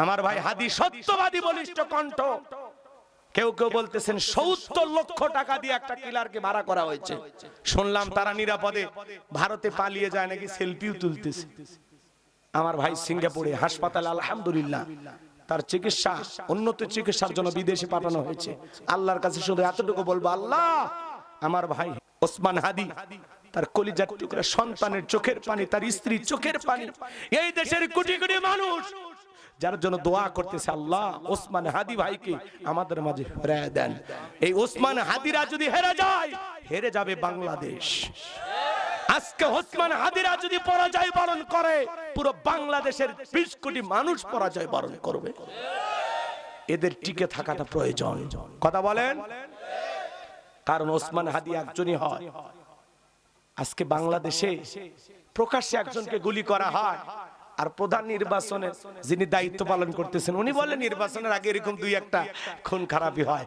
আমার ভাই হাদি সত্যবাদী বলিষ্ঠ কণ্ঠ। কেউ কেউ বলতেছেন ৭০ লক্ষ টাকা দিয়ে একটা কিলারকে ভাড়া করা হয়েছে। শুনলাম তারা নিরাপদে ভারতে পালিয়ে যায় নাকি, সেলফিও তুলতেছে। আমার ভাই সিঙ্গাপুরে হাসপাতালে আলহামদুলিল্লাহ তার চিকিৎসা, উন্নত চিকিৎসার জন্য বিদেশে পাঠানো হয়েছে। আল্লাহর কাছে শুধু এতটুকু বলবো, আল্লাহ আমার ভাই ওসমান হাদি তার কলিজার টুকরা সন্তানের চোখের পানি, তার স্ত্রীর চোখের পানি, এই দেশের কোটি কোটি মানুষ যার জন্য দোয়া করতেছে, আল্লাহ ওসমান হাদি ভাইকে আমাদের মাঝে ফিরিয়ে দেন। এই ওসমান হাদিরা যদি হেরে যায়, হেরে যাবে বাংলাদেশ। আজকে ওসমান হাদিরা যদি পরাজয় বরণ করে, পুরো বাংলাদেশের ২০ কোটি মানুষ পরাজয় বরণ করবে। এদের টিকে থাকাটা প্রয়োজন। কথা বলেন? কারণ ওসমান হাদি একজনই হয়। আজকে বাংলাদেশে প্রকাশ্যে একজনকে গুলি করা হয়, আর প্রধান নির্বাচনে যিনি দায়িত্ব পালন করতেছেন উনি বলেন নির্বাচনের আগে এরকম দুই একটা খুন খারাপি হয়।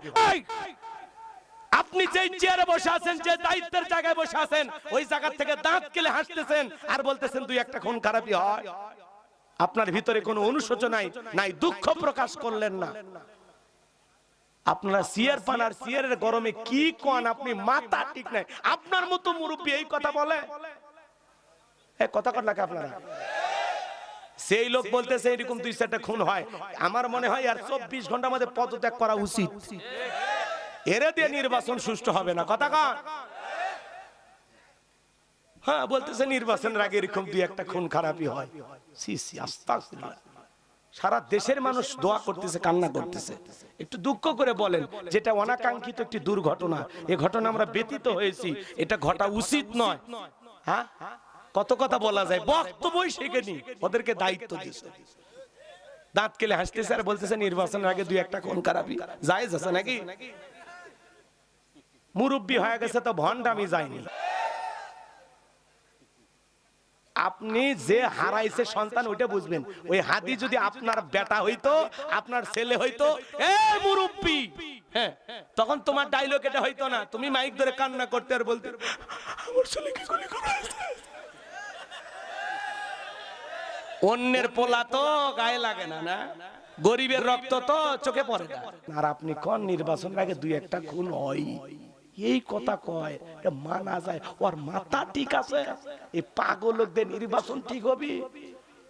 আপনি যে চেয়ারে বসে আছেন, যে দায়িত্বের জায়গায় বসে আছেন, ওই জায়গা থেকে দাঁত কেলে হাসতেছেন আর বলতেছেন দুই একটা খুন খারাপি হয়। আপনার ভিতরে কোনো অনুশোচনাই নাই, দুঃখ প্রকাশ করলেন না। আপনারা সিয়ার পান আর সিয়ারের গরমে কি কোন, আপনি মাথা ঠিক নাই। আপনার মতো মুরব্বী এই কথা বলে, কথা কর লাগে আপনারা। সেই লোক বলতেছে এরকম দুই চারটা খুন হয়। আমার মনে হয় আর ২৪ ঘন্টার মধ্যে পদত্যাগ করা উচিত। এরে দিয়ে নির্বাচন সুষ্ঠু হবে না। কথা কন? হ্যাঁ, বলতেছে নির্বাচনের আগে এরকম দুই একটা খুন খারাপি হয়। সি সি, আস্তাগফিরুল্লাহ। সারা দেশের মানুষ দোয়া করতেছে, কান্না করতেছে। একটু দুঃখ করে বলেন, যেটা অনাকাঙ্ক্ষিত একটি দুর্ঘটনা, এই ঘটনা আমরা ব্যতীত হয়েছি, এটা ঘটা উচিত নয়। হ্যাঁ, কত কথা বলা যায়, বক্তব্যই শেখেনি, ওদেরকে দায়িত্ব দিয়েছে। দাঁত কেলে হাসতেছে আর বলতেছে নির্বাচনের আগে দুই একটা খুন খারাপি জায়েজ আছে নাকি? মুরব্বী হয়ে গেছে তো ভণ্ডামি যায়নি। আপনি যে হারাইছে সন্তান ওইটা বুঝবেন। ওই হাদি যদি আপনার বেটা হইতো, আপনার ছেলে হইতো, এ মুরব্বী, হ্যাঁ, তখন তোমার ডায়লগ এটা হইতো না। তুমি মাইক ধরে কান্না করতে আর বলতে আমার ছেলেকে গুলি করা হয়েছে। অন্যের পোলা তো গায়ে লাগে না, না গরিবের রক্ত তো চোখে পড়ে না। আর আপনি কোন নির্বাচন আগে দুই একটা খুন হয়, এই কথা কয়, এটা মানা যায়? ওর মাথা ঠিক আছে? এই পাগল লোকদের নির্বাচন ঠিক হবে?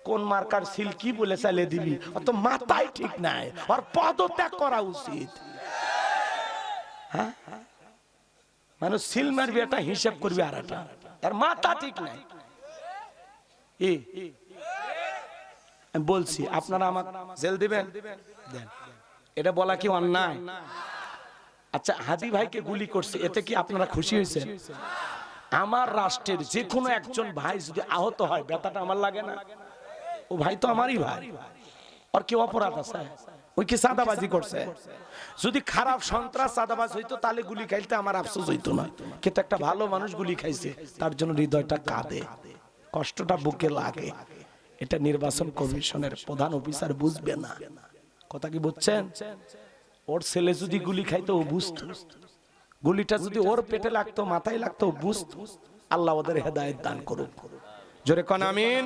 কোন মার্কার সিল কি বলে চালিয়ে দিবি? ওর তো মাথাই ঠিক নাই, ওর পদত্যাগ করা উচিত। হ্যাঁ, মানুষ সিল মারবি একটা, হিসাব করবি আর একটা, আর মাথা ঠিক নাই। আমি বলছি আপনারা আমাকে জেল দিবেন, এটা বলা কি অন্যায়? আচ্ছা, হাদি ভাইকে গুলি করছে, এতে কি আপনারা খুশি হয়েছেন? আমার রাষ্ট্রের যে কোনো একজন ভাই যদি আহত হয়, ব্যথাটা আমার লাগে না? ও ভাই তো আমারই ভাই, আর কি অপরাধ আছে? ওই কি সাদাবাজি করছে? যদি খারাপ সন্ত্রাস সাদাবাজ হইতো তাহলে গুলি খাইতে আমার আফসোস হইতো না, কিন্তু একটা ভালো মানুষ গুলি খাইছে, তার জন্য হৃদয়টা কাঁদে, কষ্টটা বুকে লাগে। এটা নির্বাচন কমিশনের প্রধান অফিসার বুঝবে না। কথা কি বুঝছেন? ওর ছেলে যদি গুলি খাইতো ও বুঝতো, গুলিটা যদি ওর পেটে লাগতো, মাথায় লাগতো, ও বুঝতো। আল্লাহ ওদের হেদায়েত দান করুক। জোরে কোন আমিন।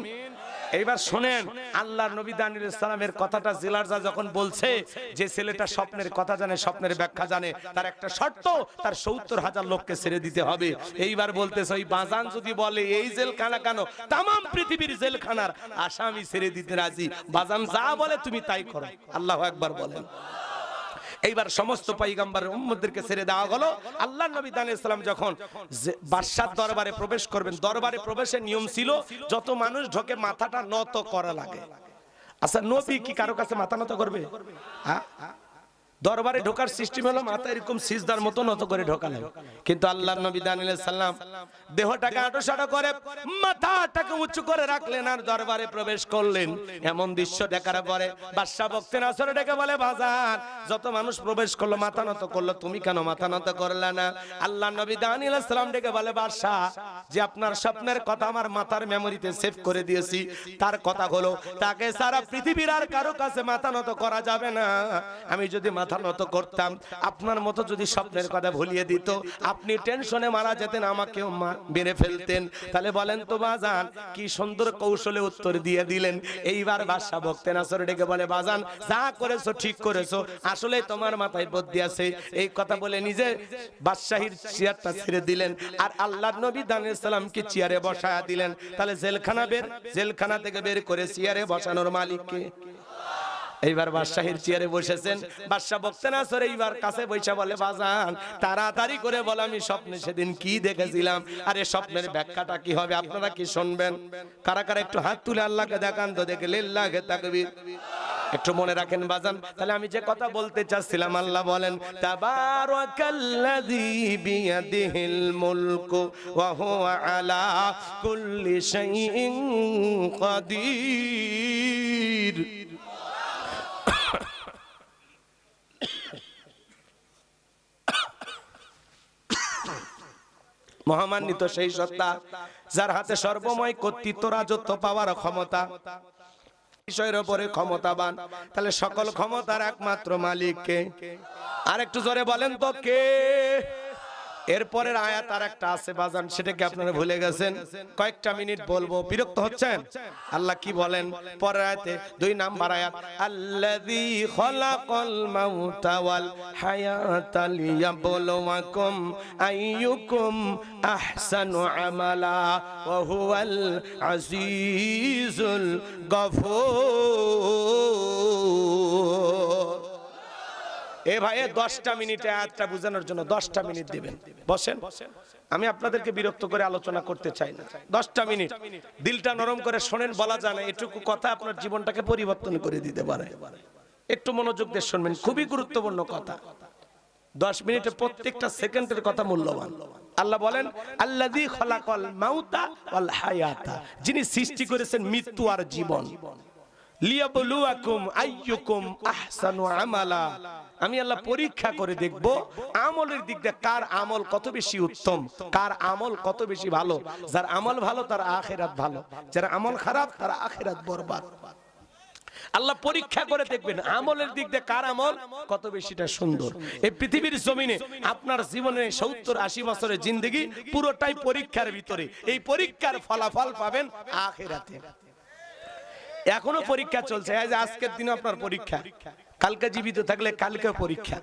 এইবার শুনেন, আল্লাহর নবী দানিয়েল আলাইহিস সালামের কথাটা জিলারজা যখন বলছে যে ছেলেটা স্বপ্নের কথা জানে, স্বপ্নের ব্যাখ্যা জানে, তার একটা শর্ত, তার ৭০,০০০ লোককে ছেড়ে দিতে হবে। এইবার বলতেছে ওই বাজান যদি বলে এই জেলখানা কেন, তামাম পৃথিবীর জেলখানার আসামি ছেড়ে দিতে রাজি। বাজান যা বলে তুমি তাই করো। আল্লাহু আকবার বলেন। এইবার সমস্ত পয়গম্বরের উম্মতদেরকে ছেড়ে দেওয়া হলো। আল্লাহর নবী দানিয়েল আলাইহিস সালাম যখন বাদশার দরবারে প্রবেশ করবেন, দরবারে প্রবেশের নিয়ম ছিল যত মানুষ ঢোকে মাথাটা নত করা লাগে। আচ্ছা, নবী কি কারো কাছে মাথা নত করবে? হ্যাঁ, দরবারে ঢোকার সিস্টেম হলো মাথা এরকম সিজদার মতো নত করে ঢোকালেন। কিন্তু আল্লাহর নবী দানিয়েল আলাইহিস সালাম দেহটাকে আঁটোসাঁটো করে মাথাটাকে উঁচু করে রাখলেন আর দরবারে প্রবেশ করলেন। এমন দৃশ্য দেখার পরে বাদশা বক্তে নাসর ডেকে বলে, বাজার যত মানুষ প্রবেশ করলো মাথা নত করলো, তুমি কেন মাথা নত করলে না? আল্লাহর নবী দানিয়েল আলাইহিস সালাম ডেকে বলে, বাদশা যে আপনার স্বপ্নের কথা আমার মাথার মেমোরিতে সেভ করে দিয়েছি, তার কথা হলো তাকে সারা পৃথিবীর আর কারো কাছে মাথা নত করা যাবে না। আমি যদি মাথা নত করতাম, আপনার মতো যদি স্বপ্নের কথা ভুলিয়ে দিত, আপনি টেনশনে মারা যেতেন, আমাকেও মেরে ফেলতেন। তাহলে বলেন তো বাজান, কি সুন্দর কৌশলে উত্তর দিয়ে দিলেন। এইবার বাদশা বক্তে নাসর ডেকে বলে, বাজান যা করেছো ঠিক করেছো, আসলে তোমার মাথায় বুদ্ধি আছে। এই কথা বলে নিজে বাদশাহীর চেয়ারটা ছেড়ে দিলেন, আর আল্লাহর নবী দানিয়েল সালামকে চেয়ারে বসায়া দিলেন। তাহলে জেলখানা থেকে বের করে চেয়ারে বসানোর মালিককে। এইবার বাদশাহীর চেয়ারে বসেছেন। বাদশা বক্তে নাসর এইবার কাছে বসে বলে, বাজান তাড়াতাড়ি করে বল, আমি স্বপ্নে সেদিন কি দেখেছিলাম, আর এই স্বপ্নের ব্যাখ্যাটা কি হবে, আপনারা কি শুনবেন? কারা কারা একটু হাত তুলে আল্লাহকে দেখান তো, দেখে লিল্লাহি তাকবীর। একটু মনে রাখেন বাজান। তাহলে আমি যে কথা বলতে চাচ্ছিলাম, আল্লাহ বলেন, তাবারাকাল্লাযী বিয়াদিহিল মুলকু ওয়া হুয়া আলা কুল্লি শাইইন কাদির। মহামান্বিত সেই সত্তা, যার হাতে সর্বময় কর্তৃত্ব, রাজত্ব পাওয়ার ক্ষমতা, বিষয়ের উপরে ক্ষমতাবান। তাহলে সকল ক্ষমতার একমাত্র মালিক কে? আর একটু জোরে বলেন তো কে? এরপরের আয়াত আর একটা আছে বাজান, সেটাকে আপনারা ভুলে গেছেন। কয়েকটা মিনিট বলবো, বিরক্ত হচ্ছেন? আল্লাহ কি বলেন পরের আয়াতে, 2 নাম্বার আয়াত, আল্লাযী খলাকাল মাউতা ওয়াল হায়াতা লিয়াবলুয়াকুম আইয়ুকুম আহসানু আমালা ওয়া হুয়াল আজিজুল গফুর। এ ভাই 10টা মিনিটে আয়াতটা বোঝানোর জন্য 10টা মিনিট দিবেন। বসেন, আমি আপনাদেরকে বিরক্ত করে আলোচনা করতে চাই না। 10টা মিনিট দিলটা নরম করে শোনেন, বলা যায় না এটুকু কথা আপনার জীবনটাকে পরিবর্তন করে দিতে পারে। একটু মনোযোগ দিয়ে শুনবেন, খুবই গুরুত্বপূর্ণ কথা। 10 মিনিটে প্রত্যেকটা সেকেন্ডের কথা মূল্যবান। আল্লাহ বলেন, আল্লাযী খলাকাল মাউতা ওয়াল হায়াতা, যিনি সৃষ্টি করেছেন মৃত্যু আর জীবন। লিয়াবলুয়াকুম আইয়ুকুম আহসানু আমালা, আমি আল্লাহ পরীক্ষা করে দেখব আমলের দিক দিয়ে কার আমল কত বেশি উত্তম, কার আমল কত বেশি ভালো। যার আমল ভালো তার আখিরাত ভালো, যার আমল খারাপ তার আখিরাত বরবাদ। আল্লাহ পরীক্ষা করে দেখবেন আমলের দিক দিয়ে কার আমল কত বেশিটা সুন্দর। এই পৃথিবীর জমিনে আপনার জীবনে 70-80 বছরের জিন্দেগি পুরোটাই পরীক্ষার ভিতরে। এই পরীক্ষার ফলাফল পাবেন আখিরাতে। এখনো পরীক্ষা চলছে, আজকের দিনে আপনার পরীক্ষা, কালকে জীবিত থাকলে কালকে পরীক্ষা।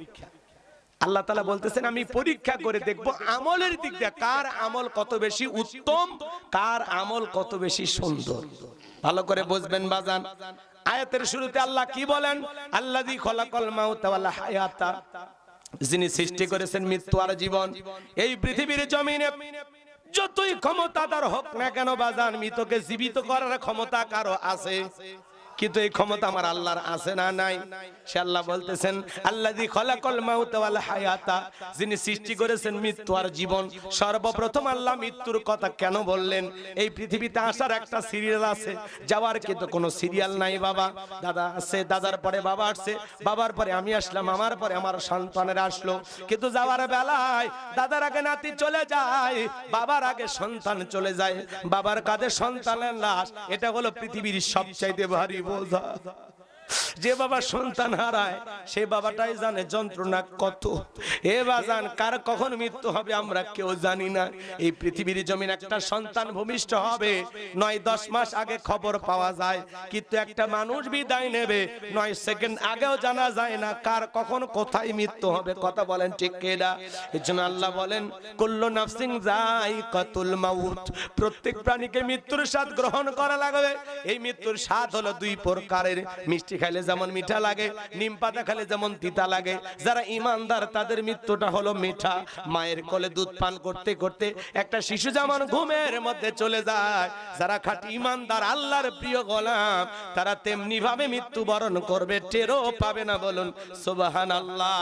আল্লাহ তাআলা বলতেছেন, আমি পরীক্ষা করে দেখব আমলের দিক দিয়ে কার আমল কত বেশি উত্তম, কার আমল কত বেশি সুন্দর। ভালো করে বুঝবেন বাজান। আয়াতের শুরুতে আল্লাহ কি বলেন, আল্লাযী খলাকাল মাউতা ওয়াল হায়াতা, যিনি সৃষ্টি করেছেন মৃত্যু আর জীবন। এই পৃথিবীর জমিনে যতই ক্ষমতাদার হোক না কেন বাজান, মৃতকে জীবিত করার ক্ষমতা কারো আছে, কিন্তু এই ক্ষমতা আমার আল্লাহর আছে না নাই? সে আল্লাহ বলতেছেন, আল্লাযী খলাকাল মাউতা ওয়াল হায়াতা, যিনি সৃষ্টি করেছেন মৃত্যু আর জীবন। সর্বপ্রথম আল্লাহ মৃত্যুর কথা কেন বললেন? এই পৃথিবীতে আসার একটা সিরিয়াল আছে, যাওয়ার কিন্তু কোনো সিরিয়াল নাই বাবা। দাদা আছে, দাদার পরে বাবা আসছে, বাবার পরে আমি আসলাম, আমার পরে আমার সন্তানেরা আসলো। কিন্তু যাওয়ার বেলায় দাদার আগে নাতি চলে যায়, বাবার আগে সন্তান চলে যায়, বাবার কাঁধে সন্তানের লাশ। এটা হলো পৃথিবীর সবচাইতে ভারী বোঝা। যে বাবা সন্তান হারায় সে বাবাটাই জানে যন্ত্রণা কত। এ বাজান, কার কখন মৃত্যু হবে আমরা কেউ জানি না। এই পৃথিবীর জমিন একটা সন্তান ভূমিষ্ঠ হবে 9-10 মাস আগে খবর পাওয়া যায়, কিন্তু একটা মানুষ বিদায় নেবে 9 সেকেন্ড আগেও জানা যায় না কার কখন কোথায় মৃত্যু হবে। কথা বলেন ঠিক কিনা? এজন্য আল্লাহ বলেন, কুল্লু নাফসিন যায়িকাতুল মাউত, প্রত্যেক প্রাণীকে মৃত্যুর স্বাদ গ্রহণ করা লাগবে। এই মৃত্যুর স্বাদ হলো 2 প্রকারের। মিষ্টি খাইলে যেমন মিঠা লাগে, নিম পাতা খেলে যেমন তিতা লাগে। যারা ঈমানদার তাদের মৃত্যুটা হলো মিঠা। মায়ের কোলে দুধ পান করতে করতে একটা শিশু যেমন ঘুমের মধ্যে চলে যায়, যারা খাঁটি ঈমানদার আল্লাহর প্রিয় গোলাম তারা তেমনি ভাবে মৃত্যুবরণ করবে, টেরও পাবে না। বলুন সুবহানাল্লাহ।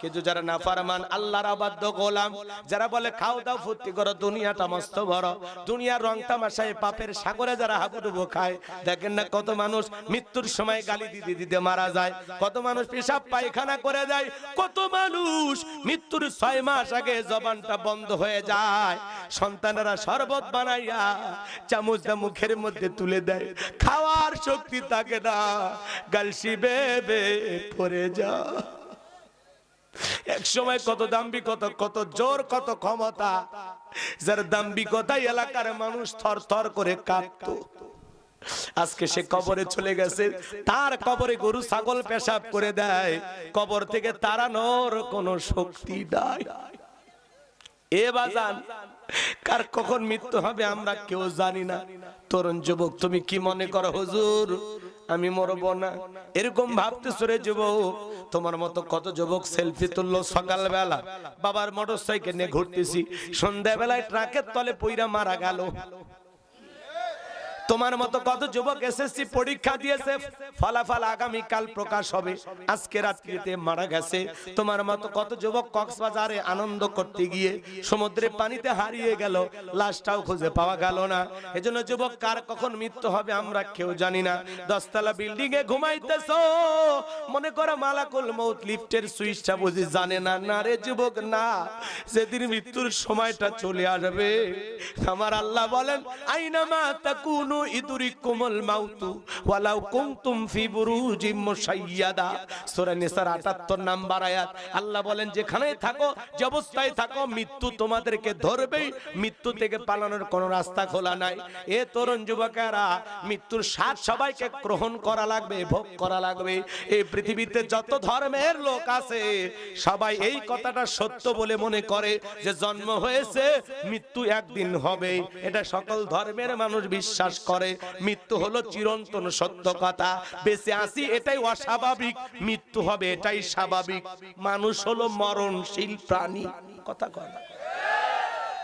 কিন্তু যারা নাফরমান আল্লাহর অবাধ্য গোলাম, যারা বলে খাও দাও ফুর্তি করো, দুনিয়াটা মস্ত বড়, দুনিয়ার রং তামাশায় পাপের সাগরে যারা হাবুডুবু খায়, দেখেন না কত মানুষ মৃত্যুর সময় গালি দিতে দিতে মারা যায়, কত মানুষ পেশাব পায়খানা করে যায়, কত মানুষ মৃত্যুর 6 মাস আগে জবানটা বন্ধ হয়ে যায়। সন্তানেরা শরবত বানাইয়া চামচটা মুখের মধ্যে তুলে দেয়, খাওয়ার শক্তি থাকে না, গালসি বেবে পড়ে যায়। এক সময় কত দাম্ভিকতা, কত জোর, কত ক্ষমতা, যার দাম্ভিকতায় এলাকার মানুষ থর থর করে কাঁপতো। আজকে সে কবরে চলে গেছে, তার কবরে গরু ছাগল পেশাব করে দেয়, কবর থেকে তাড়ানোর কোনো শক্তি নাই। এ বাজান, কার কখন মৃত্যু হবে আমরা কেউ জানি না। তরুণ যুবক, তুমি কি মনে করো হুজুর আমি মরবো না? এরকম ভাবতেছো রে যুবক? তোমার মতো কত যুবক সেলফি তুললো সকালবেলা, বাবার মোটরসাইকেল নিয়ে ঘুরতেছি, সন্ধ্যাবেলায় ট্রাকের তলে পইরা মারা গেল। তোমার মতো কত যুবক এসএসসি পরীক্ষা দিয়েছে, ফলাফল আগামী কাল প্রকাশ হবে, আজকে রাত্রিতে মারা গেছে। তোমার মতো কত যুবক কক্সবাজারে আনন্দ করতে গিয়ে সমুদ্রের পানিতে হারিয়ে গেল, লাশটাও খুঁজে পাওয়া গেল না। এজন্য যুবক, কার কখন মৃত্যু হবে আমরা কেউ জানি না। 10 তলা বিল্ডিং এ ঘুমাইতেছো, মনে করো মালাকুল মউত লিফটের সুইচটা বুঝি জানে না? না রে যুবক, না। যেদিন মৃত্যুর সময়টা চলে আসবে, আমার আল্লাহ বলেন আইনামা তাকুনু ইদরিকুমুল মাউতু ওয়ালাউ কুনতুম ফি বুরুজিম মুশাইয়াদা। সূরা নিসার 78 নাম্বার আয়াত। আল্লাহ বলেন যেখানেই থাকো, যে অবস্থায় থাকো, মৃত্যু তোমাদেরকে ধরবেই, মৃত্যু থেকে পালানোর কোনো রাস্তা খোলা নাই। এ তরুণ যুবকেরা, মৃত্যুর স্বাদ সবাইকে গ্রহণ করা লাগবে, ভোগ করা লাগবে। এই পৃথিবীতে যত ধর্মের লোক আছে, সবাই এই কথাটা সত্য বলে মনে করে যে জন্ম হয়েছে, মৃত্যু একদিন হবে। এটা সকল ধর্মের মানুষ বিশ্বাস করে। মৃত্যু হলো চিরন্তন সত্য কথা। বেঁচে আছি এটাই অস্বাভাবিক, মৃত্যু হবে এটাই স্বাভাবিক। মানুষ হলো মরণশীল প্রাণী। কথা কথা,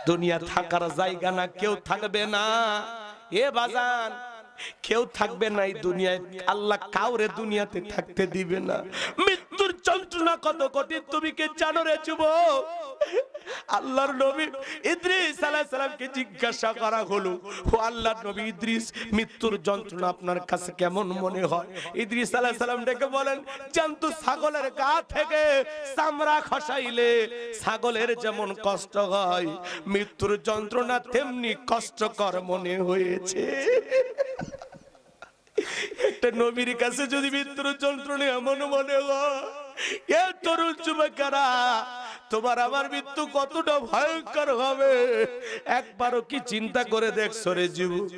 দুনিয়া থাকার জায়গা না, কেউ থাকবে না। এ বাজান, কেউ থাকবে না এই দুনিয়ায়। আল্লাহ কাউরে দুনিয়াতে থাকতে দিবে না। মৃত্যুর যন্ত্রণা কত কঠিন তুমি কি জানো রে যুবক? আল্লাহর নবী ইদ্রিস আলাইহিস সালামকে জিজ্ঞাসা করা হলো, ও আল্লাহর নবী ইদ্রিস, মৃত্যুর যন্ত্রণা আপনার কাছে কেমন মনে হয়? ইদ্রিস আলাইহিস সালাম ডেকে বলেন, জানতো ছাগলের গা থেকে চামড়া খসাইলে ছাগলের যেমন কষ্ট হয়, মৃত্যুর যন্ত্রণা তেমনি কষ্টকর মনে হয়েছে। একটা নবীর কাছে যদি মৃত্যুর যন্ত্রণা এমন মনে হয়, এ তরুণ যুবকেরা, তোমার আমার মৃত্যু কতটা ভয়ঙ্কর হবে একবারও কি চিন্তা করে দেখছো রে যুবক?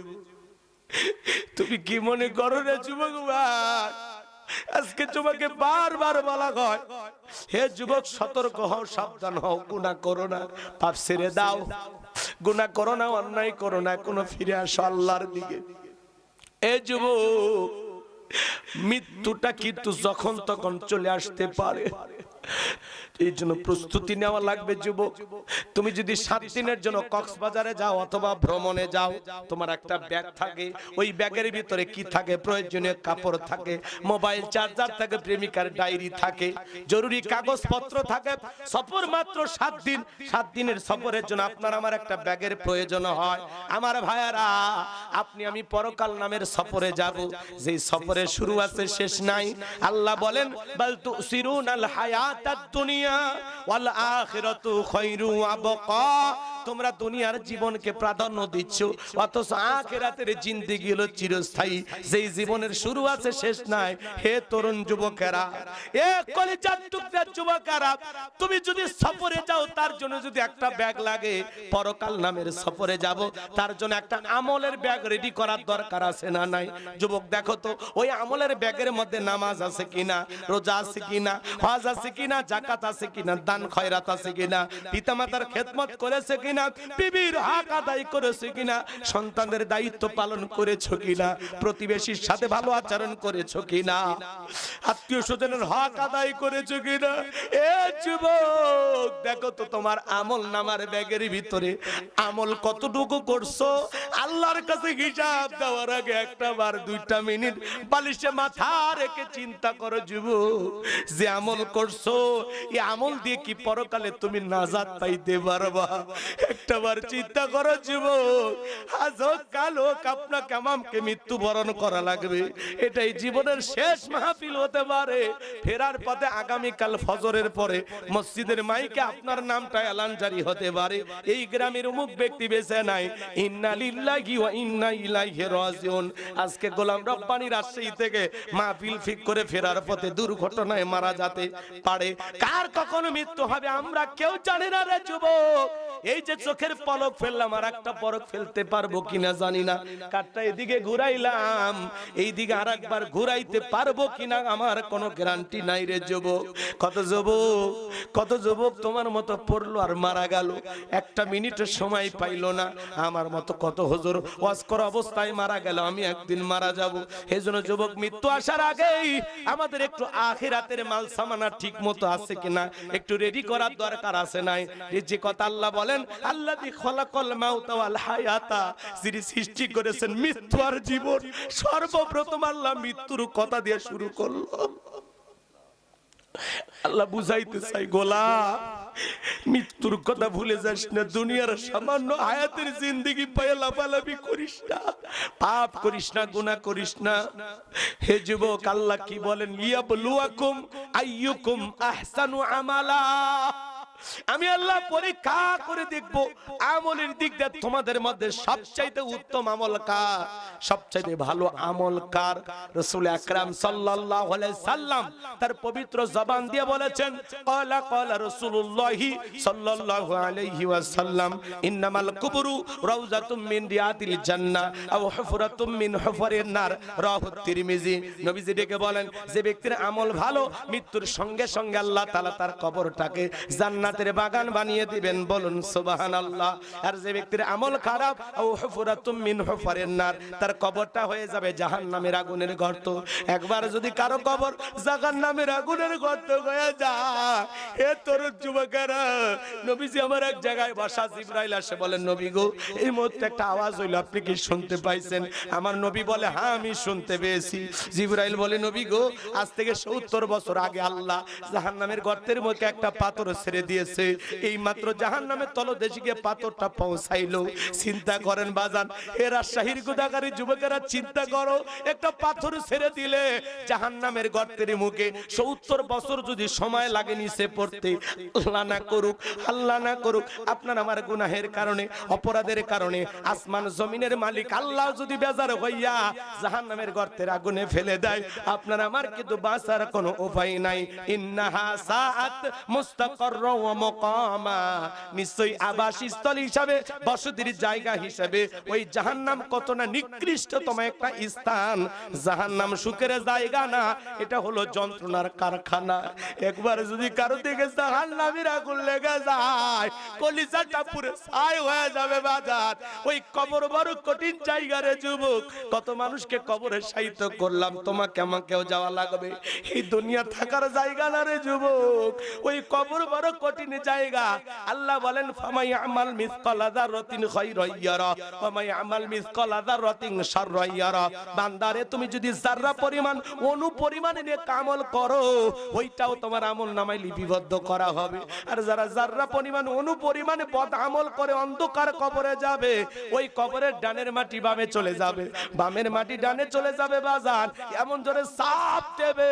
তুমি কি মনে করো রে যুবক ভাই? আজকে তোমাকে বারবার বলা হয়, হে যুবক সতর্ক হও, সাবধান হও, গুনাহ করো না, পাপ ছেড়ে দাও, গুনাহ করো না, অন্যায় করো না, কোনো ফিরে আসো আল্লাহর দিকে। এ যুবক, মৃত্যুটা কিন্তু যখন তখন চলে আসতে পারে, এই জন্য প্রস্তুতি নেওয়া লাগবে যুবক। তুমি যদি 7 দিনের জন্য কক্সবাজারে যাও অথবা ভ্রমণে যাও, তোমার একটা ব্যাগ থাকে, ওই ব্যাগের ভিতরে কি থাকে? প্রয়োজনীয় কাপড় থাকে, মোবাইল চার্জার থাকে, প্রেমিকার ডায়েরি থাকে, জরুরি কাগজপত্র থাকে। সফর মাত্র 7 দিন। 7 দিনের সফরের জন্য আপনার আমার একটা ব্যাগের প্রয়োজন হয়। আমার ভাইয়ারা, আপনি আমি পরকাল নামের সফরে যাব, যেই সফরের শুরু আছে শেষ নাই। আল্লাহ বলেন, বাল তুসিরুনাল হায়াতাদ দুনিয়া ওয়াল আখিরাতু খায়রু ওয়া বাকা। তোমরা দুনিয়ার জীবনকে প্রাধান্য দিচ্ছ, অথচ আখিরাতের জিন্দেগি হলো চিরস্থায়ী, যেই জীবনের শুরু আছে শেষ নাই। হে তরুণ যুবকেরা, এ কলিজার টুকরা যুবকেরা, তুমি যদি সফরে যাও, তার জন্য যদি একটা ব্যাগ লাগে, পরকাল নামের সফরে যাব, তার জন্য একটা আমলের ব্যাগ রেডি করার দরকার আছে না নাই? যুবক দেখো তো, ওই আমলের ব্যাগের মধ্যে নামাজ আছে কিনা, রোজা আছে কিনা, হজ আছে কিনা, যাকাত আছে কিনা, দান খয়রাত আছে কিনা, পিতামাতার খেদমত করেছে কিনা, বিবির হক আদায় করেছে কিনা, সন্তানদের দায়িত্ব পালন করেছো কিনা, প্রতিবেশীর সাথে ভালো আচরণ করেছো কিনা, আত্মীয় স্বজনের হক আদায় করেছো কিনা। এ যুবক দেখো তো, তোমার আমল নামার ব্যাগের ভিতরে আমল কতটুকু করছো। আল্লাহর কাছে হিসাব দেওয়ার আগে একটা বার 2টা মিনিট বালিশে মাথা রেখে চিন্তা করো যুবক, যে আমল করছো, এই আমল দিয়ে কি পরকালে তুমি নাজাত পাইতে পারবা? একটাবার চিন্তা করো যুবক, আজ হোক কাল হোক আপনাকে আমাকে মৃত্যুবরণ করা লাগবে। এটাই জীবনের শেষ মাহফিল হতে পারে। ফেরার পথে আগামীকাল ফজরের পরে মসজিদের মাইকে আপনার নামটা এলান জারি হতে পারে, এই গ্রামের অমুক ব্যক্তি বেঁচে নাই, ইন্না লিল্লাহি ওয়া ইন্না ইলাইহি রাজিউন। আজকে গোলাম রব্বানী রাজশাহী থেকে মাহফিল ঠিক করে ফেরার পথে দুর্ঘটনায় মারা যেতে পারে। কার কখন মৃত্যু হবে আমরা কেউ জানি না রে যুবক। এই যে চোখের পলক ফেললাম, আর একটা পলক ফেলতে পারবো কিনা জানি না। কারটা এদিকে ঘুরাইলাম, এই দিকে আর একবার ঘুরাইতে পারবো কিনা আমার কোনো গ্যারান্টি নাই রে যুবক। কত যুবক তোমার মতো পড়লো আর মারা গেল, একটা মিনিটের সময় পাইলো না। আমার মতো কত হুজুর ওয়াজ করা অবস্থায় মারা গেল, আমি একদিন মারা যাব। এজন্য যুবক, মৃত্যু আসার আগেই আমাদের একটু আখিরাতের মাল সামানা ঠিক মতো আছে কিনা একটু রেডি করার দরকার আছে নাই। এই যে কথা আল্লাহ বলেন, আল্লাযী খালাকাল মাউতা ওয়াল হায়াতা, যিনি সৃষ্টি করেছেন মৃত্যু আর জীবন, সর্বপ্রথম আল্লাহ মৃত্যুর কথা দিয়ে শুরু করলো। আল্লাহ বুঝাইতে চাই, গোলাম মৃত্যুর কথা ভুলে যাস না। দুনিয়ার সামান্য হায়াতের জিন্দেগি পায়ে লাফালাফি করিস না, পাপ করিস না, গুনাহ করিস না। হে যুবক, আল্লাহ কি বলেন, লিয়াবলুয়াকুম আইয়ুকুম আহসানু আমালা। আমি আল্লাহ পরীক্ষা করে দেখব আমলের দিক দিয়ে তোমাদের মধ্যে সবচাইতে উত্তম আমল কার, সবচাইতে ভালো আমল কার। রাসূল আকরাম সাল্লাল্লাহু আলাইহি সাল্লাম তার পবিত্র জবান দিয়ে বলেছেন, ক্বালা রাসূলুল্লাহি সাল্লাল্লাহু আলাইহি ওয়াসাল্লাম, ইন্নামাল কুবরু রাউযাতুম মিন রিয়াদিল জান্নাহ আও হুফরাতুম মিন হুফারিন নার, রাওয়াহু তিরমিজি। নবীজি ডেকে বলেন, যে ব্যক্তির আমল ভালো, মৃত্যুর সঙ্গে সঙ্গে আল্লাহ তাআলা তার কবরটাকে জান্নাতের বাগান বানিয়ে দিবেন, বলুন সুবহানাল্লাহ। আর যে ব্যক্তির আমল খারাপ, আও হুফরাতুম মিন হুফারিন নার, তার কবরটা হয়ে যাবে জাহান্নামের আগুনের গর্ত। একবার যদি কারো কবর জাহান্নামের আগুনের গর্ত হয়ে যায়, এ তরুণ যুবকেরা, নবীজি আমার এক জায়গায় বসা, জিবরাইল আসে বলেন, নবী গো, এই মুহূর্তে একটা আওয়াজ হইলো, আপনি কি শুনতে পাইছেন? আমার নবী বলে, হ্যাঁ আমি শুনতে পেয়েছি। জিবরাইল বলে, নবী গো, আজ থেকে 70 বছর আগে আল্লাহ জাহান্নামের গর্তের মুখে একটা পাথর ছেড়ে দিয়েছে, এই মাত্র জাহান্নামের তলদেশে গিয়ে পাথরটা পৌঁছাইলো। চিন্তা করেন বাজান, এ রাজশাহীর গুদাগারী যুবকেরা, চিন্তা করো, একটা পাথর ছেড়ে দিলে জাহান্নামের গর্তের মুখে 70 বছর যদি সময় লাগে নিচে পড়তে, আল্লাহ না করুক, আল্লাহ না করুক, আপনার আমার গুনাহের কারণে, অপরাধের কারণে আসমান জমিনের মালিক আল্লাহ যদি বেজার হইয়া জাহান্নামের গর্তের আগুনে ফেলে দেয়, আপনার আমার কিন্তু বাঁচার কোনো উপায় নাই। ইন্নাহা সাআত মুস্তাকাররা ওয়া মুকামা, নিশ্চয়ই আবাসস্থল হিসাবে, বসতির জায়গা হিসাবে ওই জাহান্নাম কত না নিকৃষ্টতম একটা স্থান। জাহান্নাম সুখের জায়গা না, এটা হলো যন্ত্রণার কারখানা। একবার যদি কারো দিকে জাহান্নামের আগুন লেগে যায়, কলিজাটা পুরো ছাই হয়ে যাবে বাজার। ওই কবর বড় কঠিন জায়গা রে যুবক, কত মানুষকে কবরে শায়িত করলাম, তোমাকে আমাকেও যাওয়া লাগবে। এই দুনিয়া থাকার জায়গা না রে যুবক, ওই কবর বড় কঠিন জায়গা। আল্লাহ বলেন, ফামাই আমাল মিসকালা যাররাতিন খায়রান ইয়ারা ওয়া মাই আমাল মিসকালা যাররাতিন শাররান ইয়ারা। বান্দারে, তুমি যদি যাররা পরিমাণ, অণু পরিমাণ নেক আমল করো, ওইটাও তোমার আমল নামায় লিপিবদ্ধ করা হবে। আর যারা যাররা পরিমাণ, অণু পরিমাণে বদ আমল করে অন্ধকার কবরে যাবে, ওই কবরের ডানের মাটি বামে চলে যাবে, বামের মাটি ডানে চলে যাবে বাজান। এমন জোরে চাপ দেবে,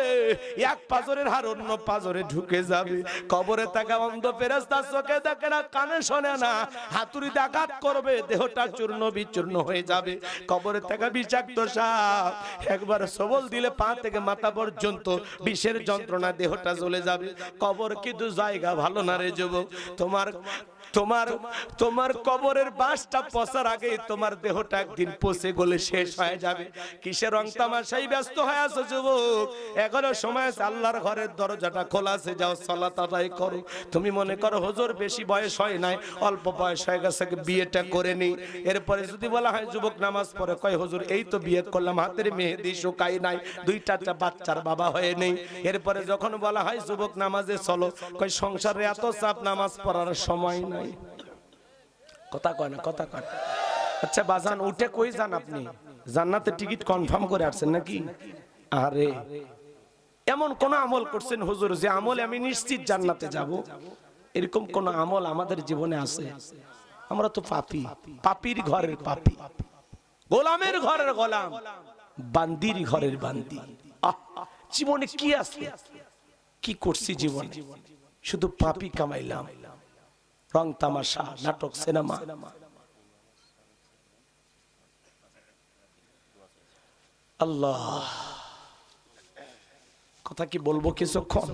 এক পাজরের হাড় অন্য পাজরে ঢুকে যাবে। কবরে থাকা অন্ধ ফেরেশতা চোখে দেখে না, কানে শোনে না, হাতুড়িতে আঘাত করবে, দেহটা চূর্ণ বিচূর্ণ হয়ে যাবে। কবরে থাকা বিষাক্ত সাপ একবার সবল দিলে পা থেকে মাথা পর্যন্ত বিষের যন্ত্রণা, দেহটা জ্বলে যাবে। কবর কিন্তু জায়গা ভালো না রে যুবক। তোমার কবরের বাসটা পচার আগে তোমার দেহটা একদিন পচে গলে শেষ হয়ে যাবে। কিসের রং তামাশাই ব্যস্ত হয়ে আছো যুবক? এখনো সময় আছে, আল্লাহর ঘরের দরজাটা খোলা আছে, যাও সালাত আদায় করো। তুমি মনে করো হুজুর বেশি বয়স হয় নাই, অল্প বয়স হয়ে গেছে, বিয়েটা করে নেই। এরপরে যদি বলা হয় যুবক নামাজ পড়ে, কয় হুজুর এই তো বিয়ে করলাম, হাতের মেহেদি শুকাই নাই, 2টা বাচ্চার বাবা হয়ে নেই। এরপরে যখন বলা হয় যুবক নামাজে চলো, কয় সংসারে এত চাপ, নামাজ পড়ার সময় নাই। কথা কয় না, কথা কয়। আচ্ছা বাজান, উঠে কই যান আপনি? জান্নাতের টিকিট কনফার্ম করে আসছেন নাকি? আরে এমন কোন আমল করছেন হুজুর যে আমলে আমি নিশ্চিত জান্নাতে যাব? এরকম কোন আমল আমাদের জীবনে আছে? আমরা তো পাপী, পাপীর ঘরের পাপী, গোলামের ঘরের গোলাম, বান্দির ঘরের বান্দি। জীবনে কি আছে, কি করছি জীবনে? শুধু পাপই কামাইলাম, রং তামাশা, নাটক, সিনেমা। আল্লাহ, কথা কি বলবো কিছুক্ষণ?